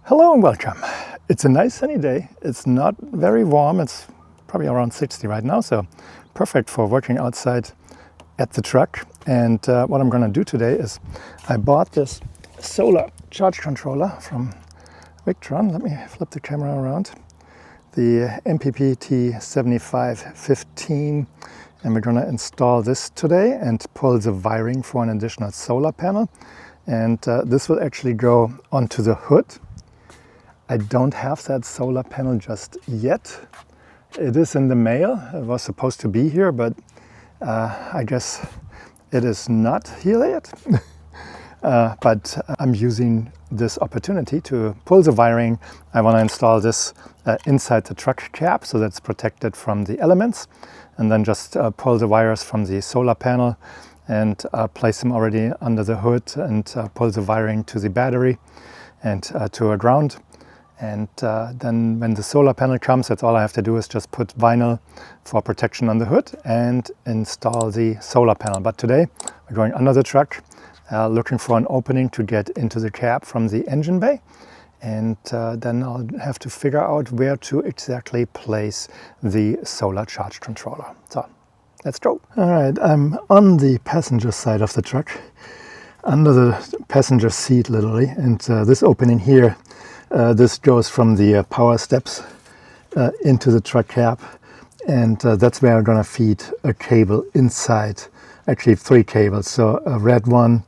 Hello and welcome. It's a nice sunny day. It's not very warm. It's probably around 60 right now, so perfect for working outside at the truck. And what I'm going to do today is I bought this solar charge controller from Victron. Let me flip the camera around. The MPPT 7515, and we're going to install this today and pull the wiring for an additional solar panel. And this will actually go onto the hood. I don't have that solar panel just yet. It is in the mail. It was supposed to be here, but I guess it is not here yet. But I'm using this opportunity to pull the wiring. I want to install this inside the truck cab so that's protected from the elements, and then just pull the wires from the solar panel and place them already under the hood and pull the wiring to the battery and to a ground. And then when the solar panel comes, that's all I have to do is just put vinyl for protection on the hood and install the solar panel. But today we're going under the truck, looking for an opening to get into the cab from the engine bay. And then I'll have to figure out where to exactly place the solar charge controller. So let's go. All right, I'm on the passenger side of the truck, under the passenger seat literally. And this opening here, this goes from the power steps into the truck cab, and that's where I'm going to feed a cable inside, actually 3 cables, so a red one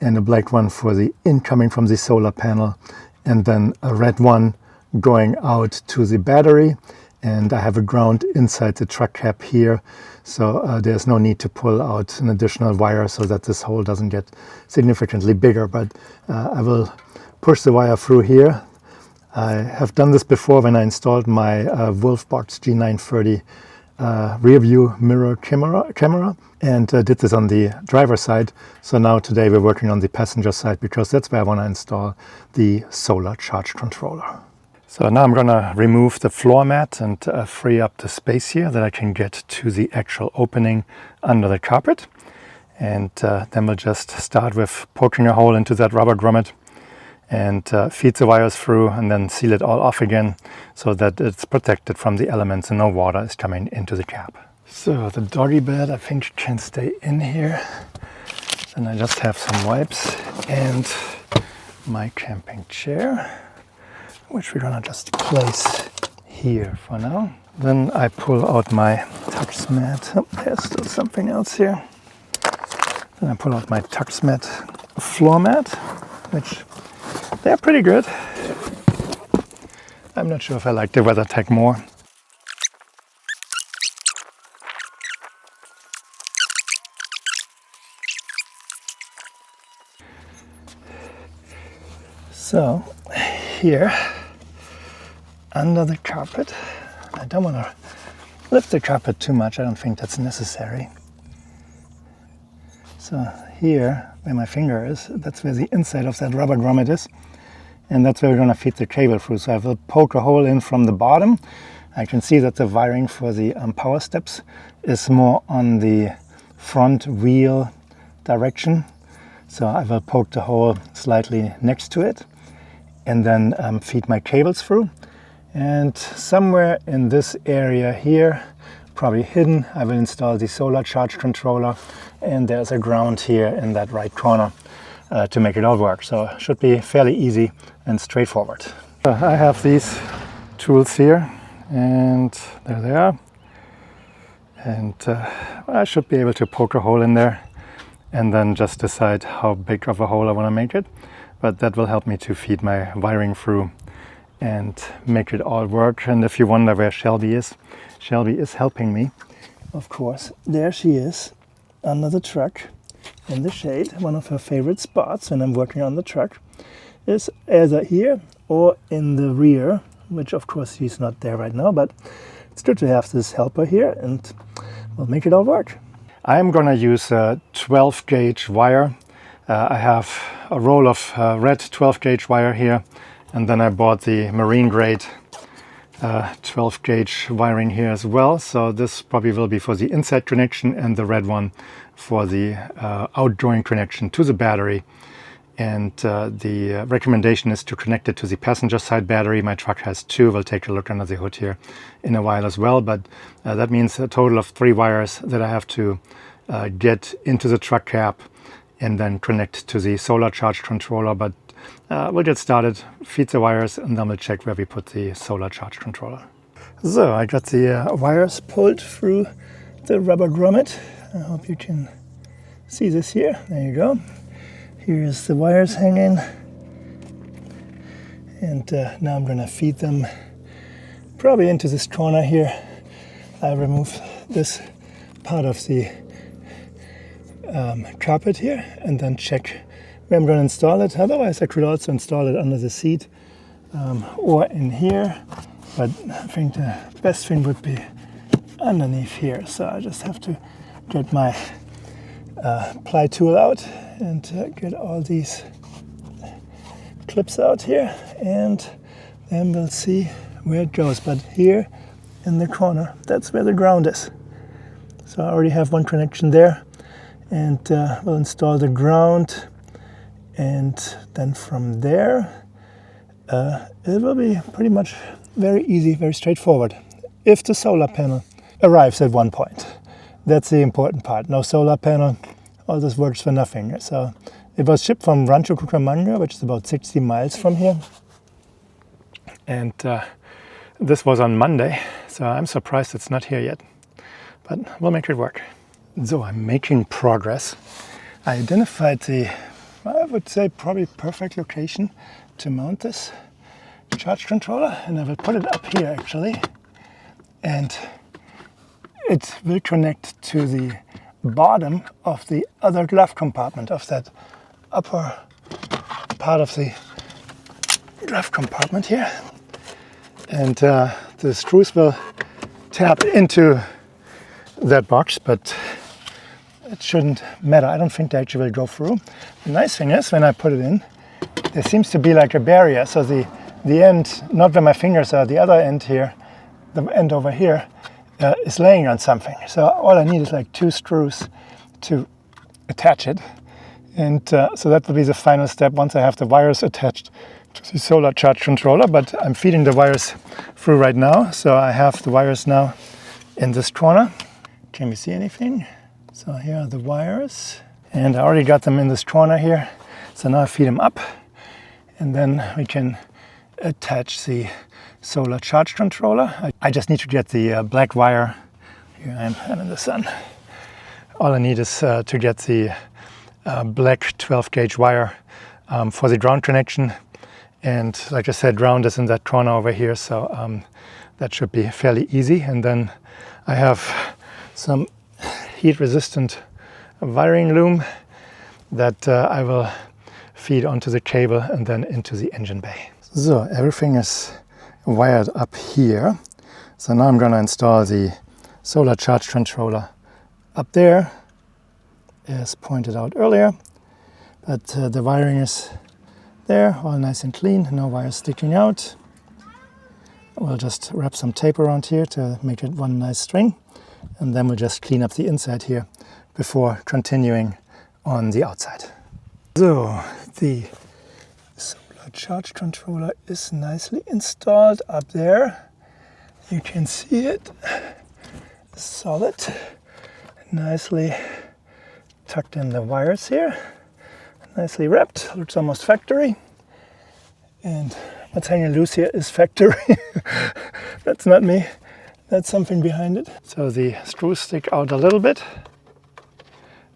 and a black one for the incoming from the solar panel, and then a red one going out to the battery. And I have a ground inside the truck cab here, so there's no need to pull out an additional wire so that this hole doesn't get significantly bigger, but I will push the wire through here. I have done this before when I installed my Glovebox G930 rear view mirror camera, and did this on the driver's side. So now today we're working on the passenger side because that's where I want to install the solar charge controller. So now I'm going to remove the floor mat and free up the space here that I can get to the actual opening under the carpet. And then we'll just start with poking a hole into that rubber grommet and feed the wires through, and then seal it all off again so that it's protected from the elements and no water is coming into the cab. So the doggy bed I think can stay in here. And I just have some wipes and my camping chair, which we're gonna just place here for now. Then I pull out my tux mat. Oh, there's still something else here. Then I pull out my tux mat floor mat, which they're pretty good. I'm not sure if I like the WeatherTech more. So here, under the carpet, I don't want to lift the carpet too much. I don't think that's necessary. So here, where my finger is, that's where the inside of that rubber grommet is. And that's where we're going to feed the cable through. So I will poke a hole in from the bottom. I can see that the wiring for the power steps is more on the front wheel direction. So I will poke the hole slightly next to it and then feed my cables through. And somewhere in this area here, probably hidden, I will install the solar charge controller, and there's a ground here in that right corner to make it all work. So it should be fairly easy and straightforward. I have these tools here, and there they are. And I should be able to poke a hole in there and then just decide how big of a hole I want to make it. But that will help me to feed my wiring through and make it all work. And if you wonder where Shelby is helping me, of course. There she is, under the truck, in the shade. One of her favorite spots when I'm working on the truck is either here or in the rear, which of course she's not there right now, but it's good to have this helper here, and we'll make it all work. I'm gonna use a 12 gauge wire. I have a roll of red 12 gauge wire here, and then I bought the marine grade 12 gauge wiring here as well. So this probably will be for the inside connection, and the red one for the outgoing connection to the battery. And the recommendation is to connect it to the passenger side battery. My truck has 2. We'll take a look under the hood here in a while as well. But that means a total of 3 wires that I have to get into the truck cab and then connect to the solar charge controller. But we'll get started, feed the wires, and then we'll check where we put the solar charge controller. So I got the wires pulled through the rubber grommet. I hope you can see this here. There you go. Here's the wires hanging. And now I'm going to feed them probably into this corner here. I remove this part of the carpet here and then check where I'm going to install it. Otherwise I could also install it under the seat or in here, but I think the best thing would be underneath here. So I just have to get my ply tool out and get all these clips out here, and then we'll see where it goes. But here in the corner, that's where the ground is. So I already have one connection there, and we'll install the ground, and then from there it will be pretty much very easy, very straightforward. If the solar panel arrives at one point, that's the important part. No solar panel, all this works for nothing. So it was shipped from Rancho Cucamonga, which is about 60 miles from here. And this was on Monday, so I'm surprised it's not here yet. But we'll make it work. So I'm making progress. I identified the, I would say, probably perfect location to mount this charge controller. And I will put it up here actually. And it will connect to the bottom of the other glove compartment, of that upper part of the glove compartment here. And the screws will tap into that box, but it shouldn't matter. I don't think they actually will go through. The nice thing is, when I put it in, there seems to be like a barrier. So the end, not where my fingers are, the other end here, the end over here, is laying on something. So all I need is like 2 screws to attach it. And so that will be the final step once I have the wires attached to the solar charge controller. But I'm feeding the wires through right now. So I have the wires now in this corner. Can we see anything? So here are the wires. And I already got them in this corner here. So now I feed them up. And then we can attach the solar charge controller. I just need to get the black wire. Here I'm in the sun. All I need is to get the black 12 gauge wire for the ground connection. And like I said, ground is in that corner over here, so that should be fairly easy. And then I have some heat resistant wiring loom that I will feed onto the cable and then into the engine bay. So everything is wired up here. So now I'm going to install the solar charge controller up there, as pointed out earlier. But the wiring is there, all nice and clean, no wires sticking out. We'll just wrap some tape around here to make it one nice string, and then we'll just clean up the inside here before continuing on the outside. So the solar charge controller is nicely installed up there. You can see it, solid, nicely tucked in the wires here, nicely wrapped, looks almost factory. And what's hanging loose here is factory. That's not me, that's something behind it. So the screws stick out a little bit,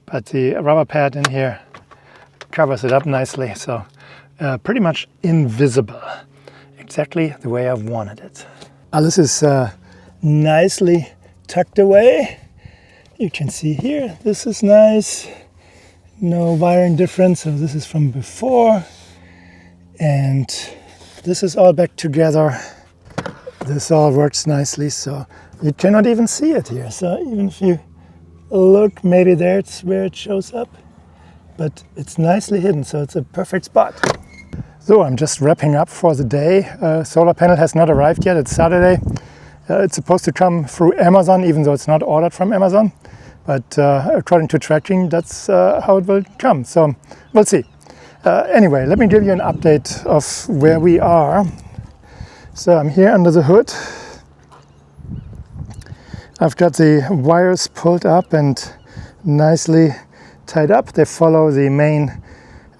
but the rubber pad in here covers it up nicely, so pretty much invisible, exactly the way I've wanted it. This is nicely tucked away. You can see here, this is nice, no wiring difference, so this is from before, and this is all back together. This all works nicely, so you cannot even see it here. So even if you look, maybe there's where it shows up, but it's nicely hidden, so it's a perfect spot. So I'm just wrapping up for the day. Solar panel has not arrived yet, it's Saturday. It's supposed to come through Amazon, even though it's not ordered from Amazon. But according to tracking, that's how it will come, so we'll see. Anyway, let me give you an update of where we are. So I'm here under the hood. I've got the wires pulled up and nicely tied up. They follow the main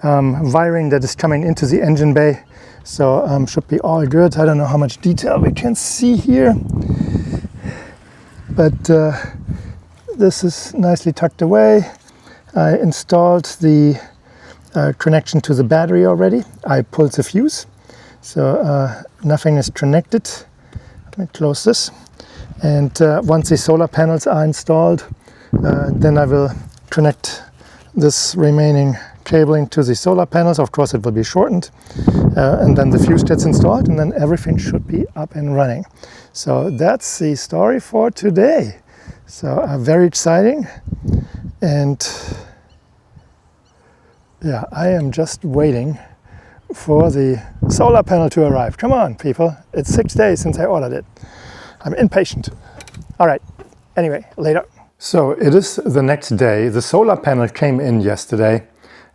wiring that is coming into the engine bay. So should be all good. I don't know how much detail we can see here, but this is nicely tucked away. I installed the connection to the battery already. I pulled the fuse, so nothing is connected. Let me close this. And once the solar panels are installed, then I will connect this remaining cabling to the solar panels. Of course, it will be shortened. And then the fuse gets installed, and then everything should be up and running. So that's the story for today. So very exciting. And yeah, I am just waiting for the solar panel to arrive. Come on, people. It's 6 days since I ordered it. I'm impatient. All right, anyway, later. So it is the next day. The solar panel came in yesterday,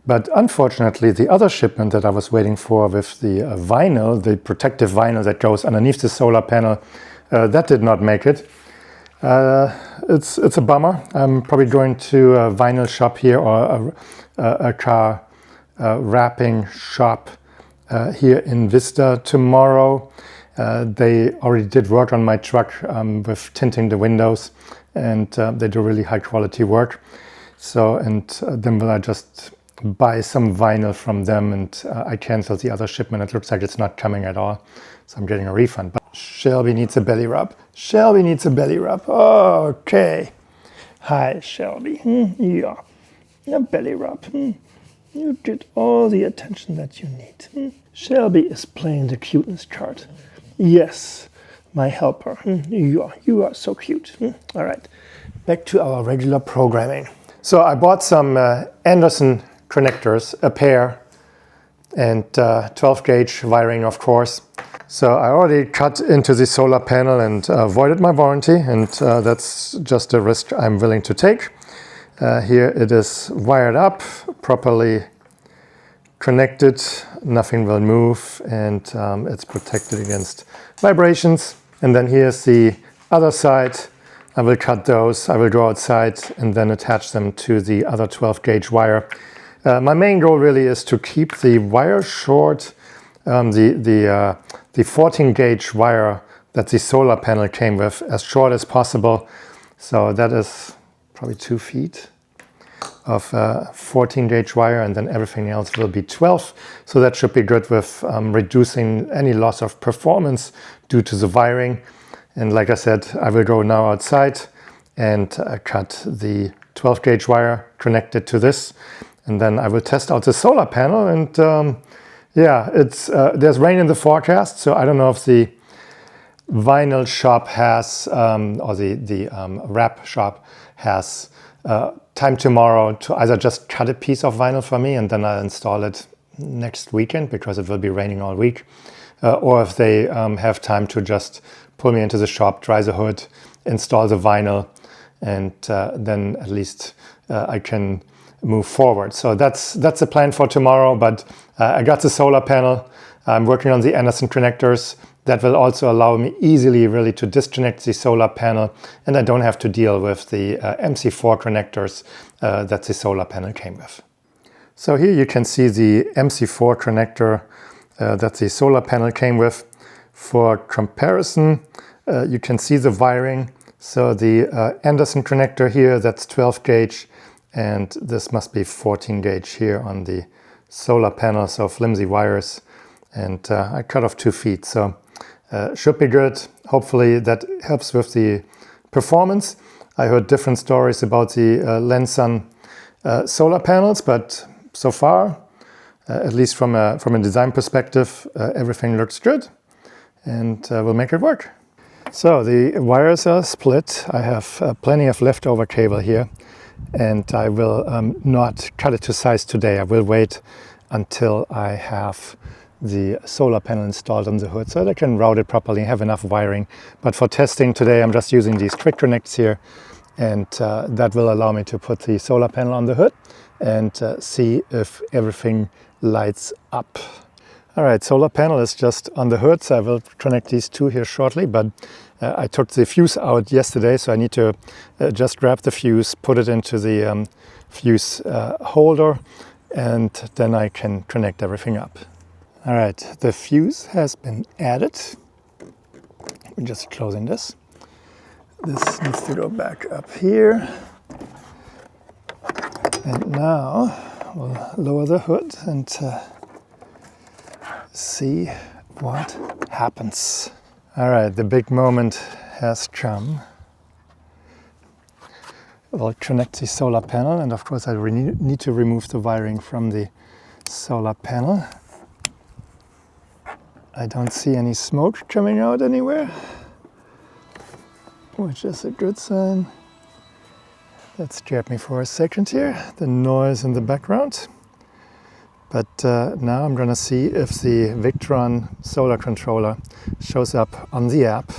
but unfortunately the other shipment that I was waiting for with the vinyl, the protective vinyl that goes underneath the solar panel, that did not make it. It's a bummer. I'm probably going to a vinyl shop here, or a car wrapping shop here in Vista tomorrow. They already did work on my truck with tinting the windows, and they do really high quality work. So, and then will I just buy some vinyl from them, and I canceled the other shipment. It looks like it's not coming at all, so I'm getting a refund. But Shelby needs a belly rub. Shelby needs a belly rub. Okay. Hi, Shelby. Yeah. A belly rub. You get all the attention that you need. Shelby is playing the cuteness card. Yes, my helper. You are so cute. All right, back to our regular programming. So I bought some Anderson connectors, a pair, and 12 gauge wiring, of course. So I already cut into the solar panel and voided my warranty, and that's just a risk I'm willing to take. Here it is wired up, properly connected, nothing will move, and it's protected against vibrations. And then here's the other side. I will cut those, I will go outside and then attach them to the other 12 gauge wire. My main goal really is to keep the wire short, the 14 gauge wire that the solar panel came with, as short as possible. So that is probably 2 feet of 14 gauge wire, and then everything else will be 12. So that should be good with reducing any loss of performance due to the wiring. And like I said, I will go now outside and cut the 12 gauge wire connected to this. And then I will test out the solar panel. And yeah, it's there's rain in the forecast. So I don't know if the vinyl shop has, or the wrap shop has time tomorrow to either just cut a piece of vinyl for me and then I'll install it next weekend, because it will be raining all week, or if they have time to just pull me into the shop, dry the hood, install the vinyl, and then at least I can move forward. So that's the plan for tomorrow. But I got the solar panel. I'm working on the Anderson connectors. That will also allow me easily really to disconnect the solar panel, and I don't have to deal with the MC4 connectors that the solar panel came with. So here you can see the MC4 connector that the solar panel came with. For comparison, you can see the wiring. So the Anderson connector here, that's 12 gauge, and this must be 14 gauge here on the solar panel, so flimsy wires. And I cut off 2 feet, so should be good. Hopefully that helps with the performance. I heard different stories about the Lensun solar panels, but so far, at least from a design perspective, everything looks good, and we'll make it work. So the wires are split. I have plenty of leftover cable here, and I will not cut it to size today. I will wait until I have the solar panel installed on the hood so that I can route it properly and have enough wiring. But for testing today, I'm just using these quick connects here, and that will allow me to put the solar panel on the hood and see if everything lights up. All right, solar panel is just on the hood, so I will connect these two here shortly, but I took the fuse out yesterday, so I need to just grab the fuse, put it into the fuse holder, and then I can connect everything up. All right, the fuse has been added. We're just closing this. This needs to go back up here. And now we'll lower the hood and see what happens. All right, the big moment has come. We'll connect the solar panel, and of course I need to remove the wiring from the solar panel. I don't see any smoke coming out anywhere, which is a good sign. That scared me for a second here, the noise in the background. But now I'm gonna see if the Victron solar controller shows up on the app.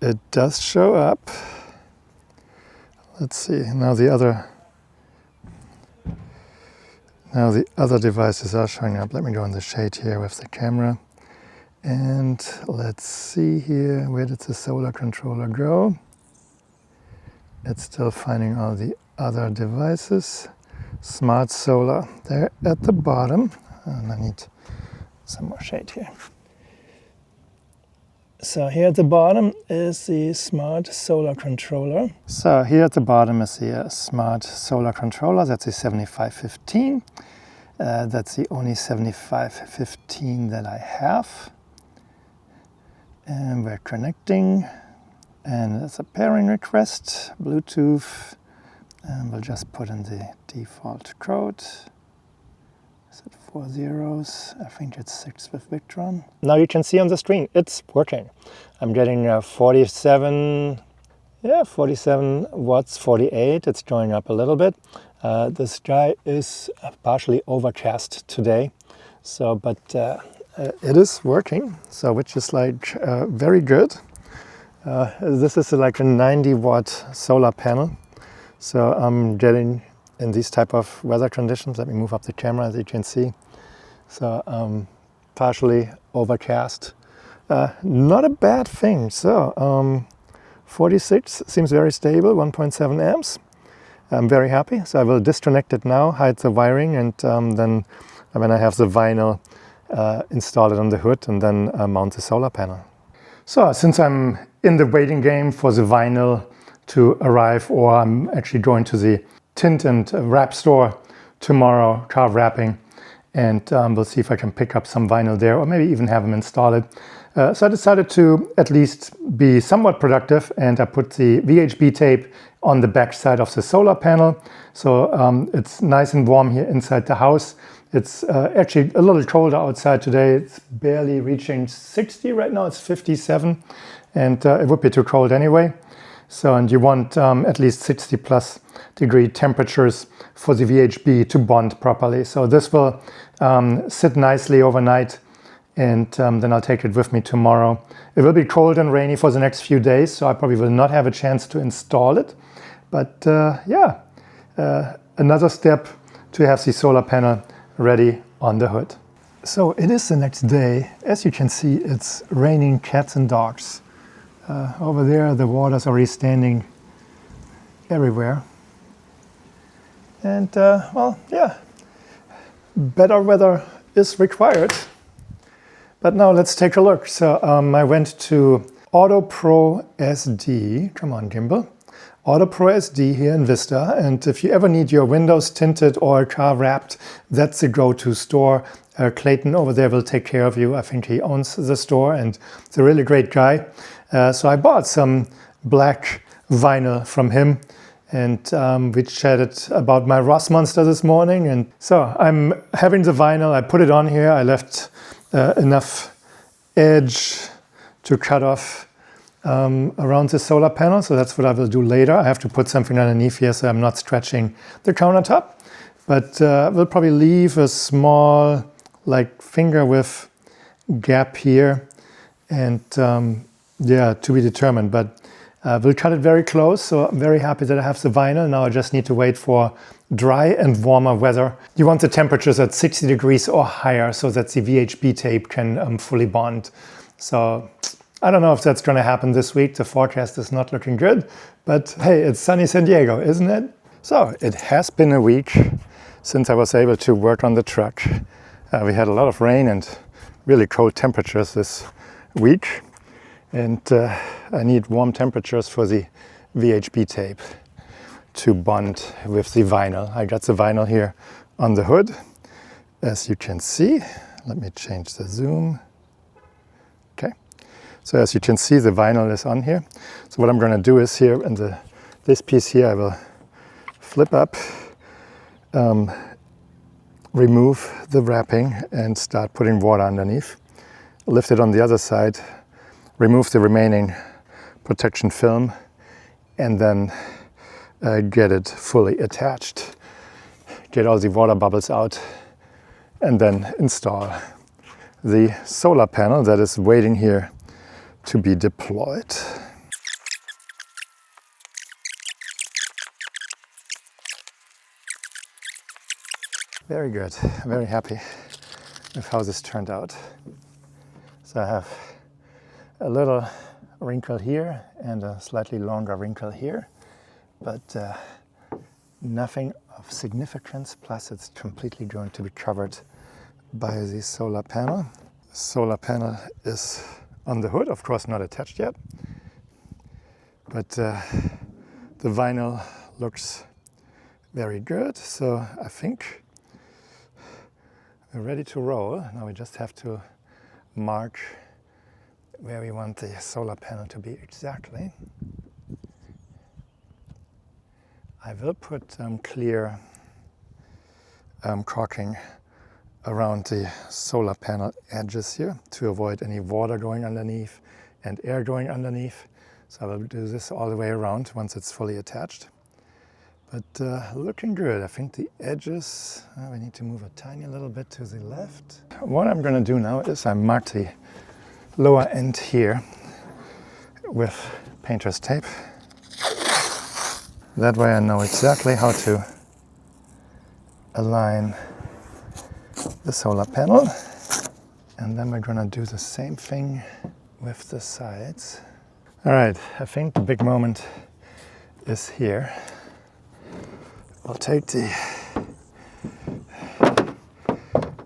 It does show up. Let's see, now the other devices are showing up. Let me go in the shade here with the camera. And let's see here, where did the solar controller go? It's still finding all the other devices. SmartSolar, they're at the bottom. And I need some more shade here. So here at the bottom is the Smart Solar Controller. So here at the bottom is the Smart Solar Controller. That's the 7515. That's the only 7515 that I have. And we're connecting. And it's a pairing request, Bluetooth. And we'll just put in the default code. Is it 4 zeros? I think it's 6 with Victron. Now you can see on the screen, it's working. I'm getting 47 watts, 48. It's going up a little bit. The sky is partially overcast today, so but it is working. So which is like very good. This is like a 90 watt solar panel. So I'm getting in these type of weather conditions. Let me move up the camera as you can see. So partially overcast. Not a bad thing. So 46 seems very stable, 1.7 amps. I'm very happy. So I will disconnect it now, hide the wiring, and then when I have the vinyl, install it on the hood and then mount the solar panel. So since I'm in the waiting game for the vinyl to arrive, or I'm actually going to the tint and wrap store tomorrow, car wrapping, and we'll see if I can pick up some vinyl there, or maybe even have them install it. So I decided to at least be somewhat productive, and I put the VHB tape on the back side of the solar panel. So it's nice and warm here inside the house. It's actually a little colder outside today. It's barely reaching 60 right now. It's 57, and it would be too cold anyway. So, and you want at least 60 plus degree temperatures for the VHB to bond properly. So this will sit nicely overnight, and then I'll take it with me tomorrow. It will be cold and rainy for the next few days, so I probably will not have a chance to install it. But another step to have the solar panel ready on the hood. So it is the next day. As you can see, it's raining cats and dogs. Over there, the water's already standing everywhere. And well, yeah, better weather is required. But now let's take a look. So I went to Auto Pro SD. Come on, gimbal. Auto Pro SD here in Vista. And if you ever need your windows tinted or car wrapped, that's the go-to store. Clayton over there will take care of you. I think he owns the store and he's a really great guy. So I bought some black vinyl from him, and we chatted about my Rossmonster this morning. And so I'm having the vinyl. I put it on here. I left enough edge to cut off around the solar panel. So that's what I will do later. I have to put something underneath here so I'm not stretching the countertop. But we'll probably leave a small like finger width gap here, and yeah, to be determined. But We'll cut it very close, so I'm very happy that I have the vinyl. Now I just need to wait for dry and warmer weather. You want the temperatures at 60 degrees or higher so that the VHB tape can fully bond. So I don't know if that's going to happen this week. The forecast is not looking good, but hey, it's sunny San Diego, isn't it? So it has been a week since I was able to work on the truck. We had a lot of rain and really cold temperatures this week. And I need warm temperatures for the VHB tape to bond with the vinyl. I got the vinyl here on the hood, as you can see. Let me change the zoom. Okay, so as you can see, the vinyl is on here. So what I'm going to do is here in this piece here, I will flip up, remove the wrapping and start putting water underneath. Lift it on the other side, remove the remaining protection film, and then get it fully attached. Get all the water bubbles out, and then install the solar panel that is waiting here to be deployed. Very good. I'm very happy with how this turned out. So I have a little wrinkle here and a slightly longer wrinkle here, but nothing of significance. Plus it's completely going to be covered by the solar panel. The solar panel is on the hood, of course not attached yet, but the vinyl looks very good. So I think we're ready to roll. Now we just have to mark where we want the solar panel to be exactly. I will put clear caulking around the solar panel edges here to avoid any water going underneath and air going underneath. So I will do this all the way around once it's fully attached. But looking good. I think the edges, we need to move a tiny little bit to the left. What I'm going to do now is I mark the lower end here with painter's tape. That way I know exactly how to align the solar panel. And then we're going to do the same thing with the sides. All right, I think the big moment is here. I'll take the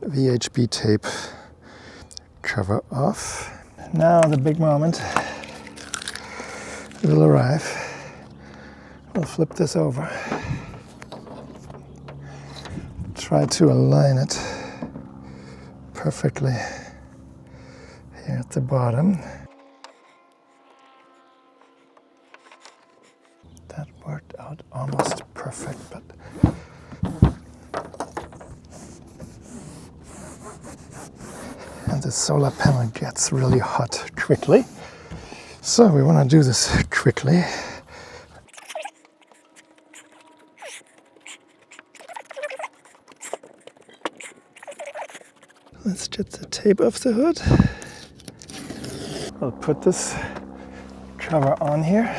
VHB tape cover off. Now the big moment will arrive. We'll flip this over. Try to align it perfectly here at the bottom. That worked out almost perfect, but and the solar panel gets really hot quickly. So we want to do this quickly. Let's get the tape off the hood. I'll put this cover on here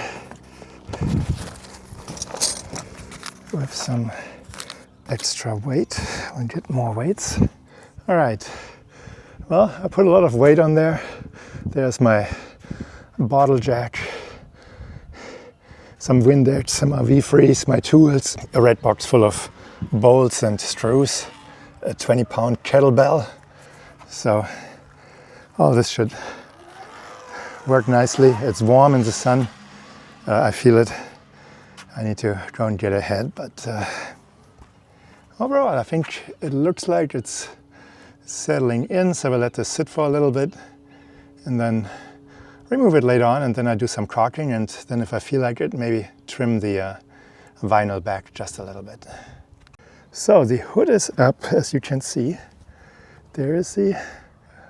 with some extra weight. We'll get more weights. All right. Well, I put a lot of weight on there. There's my bottle jack, some Windex, some RV freeze, my tools, a red box full of bolts and screws, a 20-pound kettlebell. So all this should work nicely. It's warm in the sun. I feel it. I need to go and get ahead, but overall I think it looks like it's settling in, so we'll let this sit for a little bit and then remove it later on, and then I do some caulking, and then if I feel like it, maybe trim the vinyl back just a little bit. So the hood is up, as you can see. There is the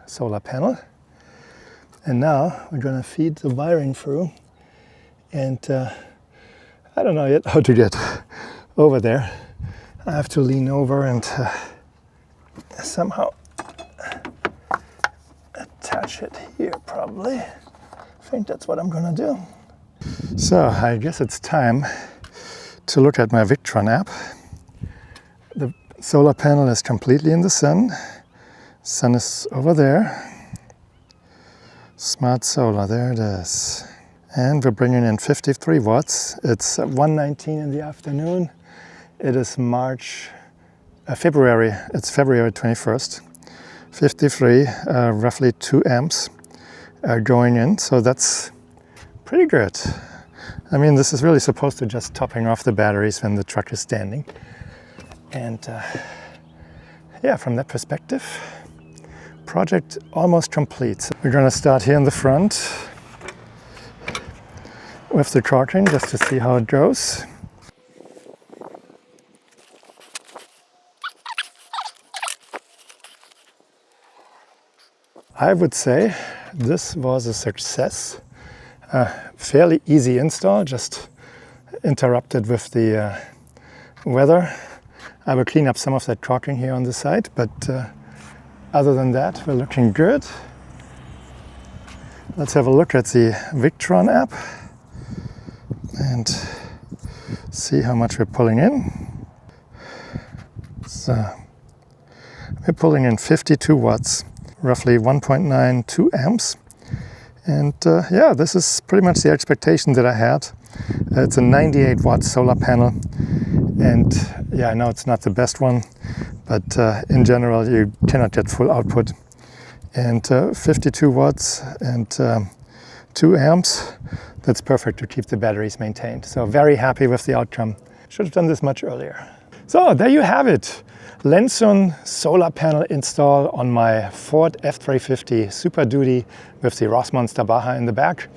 solar panel, and now we're going to feed the wiring through, and I don't know yet how to get over there. I have to lean over and somehow attach it here, probably. I think that's what I'm gonna do. So I guess it's time to look at my Victron app. The solar panel is completely in the sun. Sun is over there. Smart solar, there it is. And we're bringing in 53 watts. It's 1:19 in the afternoon. It is February 21st. 53, roughly 2 amps going in, so that's pretty good. I mean, this is really supposed to just topping off the batteries when the truck is standing. And yeah, from that perspective, project almost complete. We're gonna start here in the front with the caulking just to see how it goes. I would say this was a success. Fairly easy install, just interrupted with the weather. I will clean up some of that caulking here on the side, but other than that, we're looking good. Let's have a look at the Victron app and see how much we're pulling in. So we're pulling in 52 watts. Roughly 1.92 amps. And yeah, this is pretty much the expectation that I had. It's a 98 watt solar panel. And yeah, I know it's not the best one, but in general, you cannot get full output. And 52 watts and 2 amps, that's perfect to keep the batteries maintained. So very happy with the outcome. Should have done this much earlier. So there you have it. Lensun solar panel install on my Ford F350 Super Duty with the Rossmonster Baja in the back.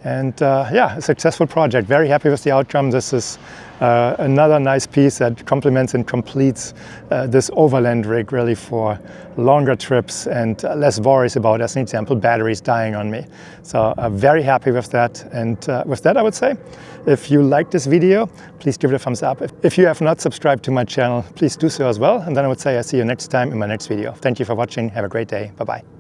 And yeah, a successful project. Very happy with the outcome. This is another nice piece that complements and completes this Overland rig really for longer trips and less worries about, as an example, batteries dying on me. So very happy with that. And with that, I would say, if you like this video, please give it a thumbs up. If you have not subscribed to my channel, please do so as well. And then I would say I see you next time in my next video. Thank you for watching. Have a great day. Bye-bye.